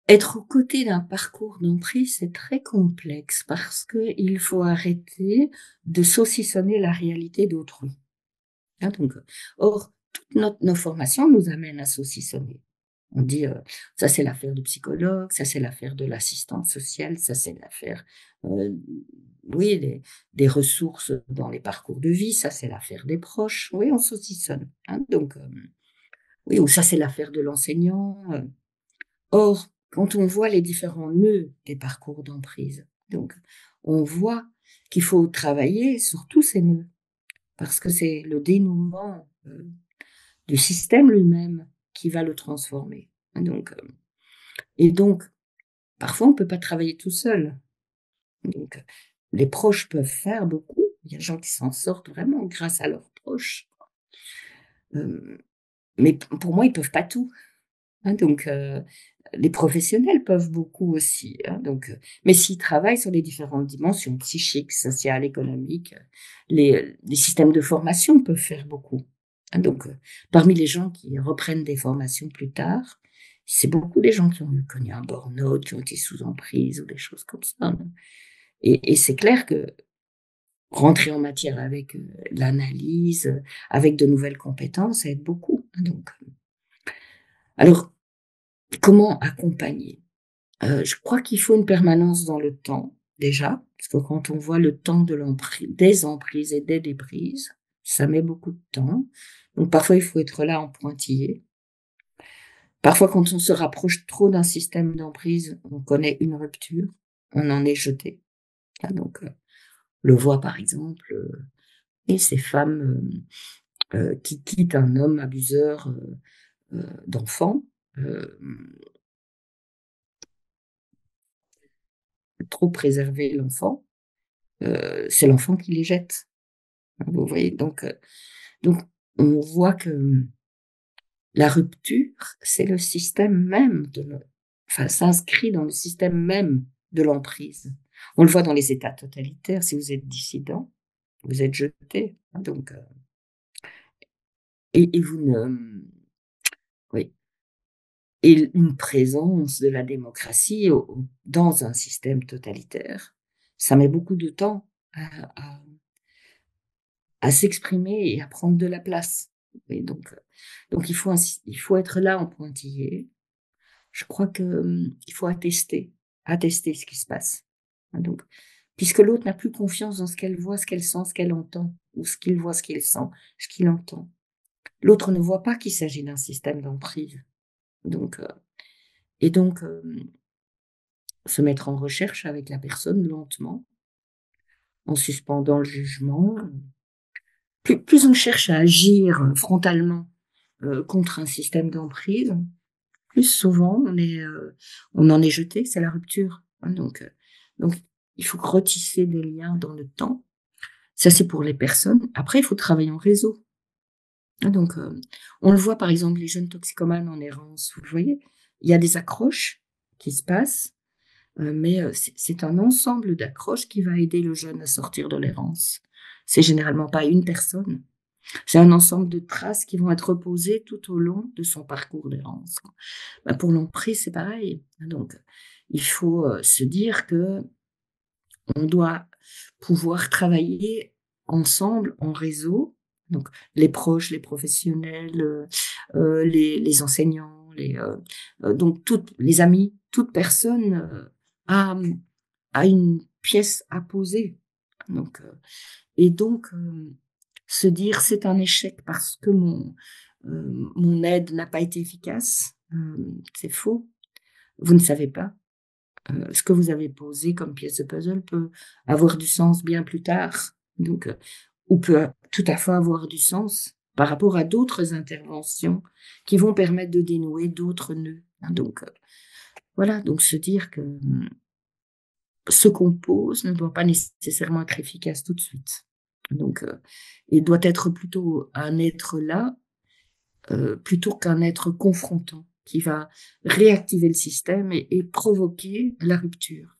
Être aux côtés d'un parcours d'emprise, c'est très complexe parce qu'il faut arrêter de saucissonner la réalité d'autrui. Hein, donc, or, toutes nos formations nous amènent à saucissonner. On dit, ça c'est l'affaire du psychologue, ça c'est l'affaire de l'assistante sociale, ça c'est l'affaire, heu, oui, des ressources dans les parcours de vie, ça c'est l'affaire des proches. Oui, on saucissonne, hein, donc, oui, ou ça c'est l'affaire de l'enseignant. Or, quand on voit les différents nœuds des parcours d'emprise, donc on voit qu'il faut travailler sur tous ces nœuds parce que c'est le dénouement, du système lui-même qui va le transformer. Donc, et donc parfois on peut pas travailler tout seul. Donc, les proches peuvent faire beaucoup. Il y a des gens qui s'en sortent vraiment grâce à leurs proches. Hem, mais pour moi, ils peuvent pas tout. Hein, donc, les professionnels peuvent beaucoup aussi, hein, donc, mais s'ils travaillent sur les différentes dimensions psychiques, sociales, économiques, les systèmes de formation peuvent faire beaucoup. Hein, donc, parmi les gens qui reprennent des formations plus tard, c'est beaucoup des gens qui ont connu un burn-out, qui ont été sous emprise ou des choses comme ça, hein. Et c'est clair que rentrer en matière avec, l'analyse, avec de nouvelles compétences, ça aide beaucoup, hein, donc, alors comment accompagner? Je crois qu'il faut une permanence dans le temps, déjà, parce que quand on voit le temps des emprises et des déprises, ça met beaucoup de temps. Donc parfois, il faut être là en pointillé. Parfois, quand on se rapproche trop d'un système d'emprise, on connaît une rupture, on en est jeté. Ah donc, le voit par exemple, et ces femmes, qui quittent un homme abuseur, d'enfants, hem, trop préserver l'enfant, c'est l'enfant qui les jette. Vous voyez? Donc on voit que, la rupture, c'est le système même enfin, s'inscrit dans le système même de l'emprise. On le voit dans les États totalitaires, si vous êtes dissident, vous êtes jeté, hein, donc, et vous ne, oui, et une présence de la démocratie dans un système totalitaire, ça met beaucoup de temps à s'exprimer et à prendre de la place. Et donc il faut être là en pointillé. Je crois que, il faut attester ce qui se passe. Hein, donc puisque l'autre n'a plus confiance dans ce qu'elle voit, ce qu'elle sent, ce qu'elle entend, ou ce qu'il voit, ce qu'il sent, ce qu'il entend. L'autre ne voit pas qu'il s'agit d'un système d'emprise. Donc, donc, se mettre en recherche avec la personne lentement, en suspendant le jugement. Plus on cherche à agir, frontalement, contre un système d'emprise, plus souvent on en est jeté, c'est la rupture, hein, donc il faut retisser des liens dans le temps. Ça, c'est pour les personnes. Après, il faut travailler en réseau, hein, donc, on le voit, par exemple, les jeunes toxicomanes en errance, vous voyez? Il y a des accroches qui se passent, mais, c'est un ensemble d'accroches qui va aider le jeune à sortir de l'errance. C'est généralement pas une personne. C'est un ensemble de traces qui vont être reposées tout au long de son parcours d'errance. Bah, pour l'emprise, c'est pareil. Donc, il faut, se dire que on doit pouvoir travailler ensemble, en réseau, donc les proches, les professionnels, les enseignants, donc toutes les amis, toute personne, a, a une pièce à poser. Donc, et donc, se dire: «C'est un échec parce que mon aide n'a pas été efficace», c'est faux. Vous ne savez pas. Ce que vous avez posé comme pièce de puzzle peut avoir du sens bien plus tard. Donc, ou peut tout à fait avoir du sens par rapport à d'autres interventions qui vont permettre de dénouer d'autres nœuds, hein. Donc, voilà, donc se dire que, ce qu'on pose ne doit pas nécessairement être efficace tout de suite. Donc, il doit être plutôt un être là, plutôt qu'un être confrontant qui va réactiver le système et provoquer la rupture.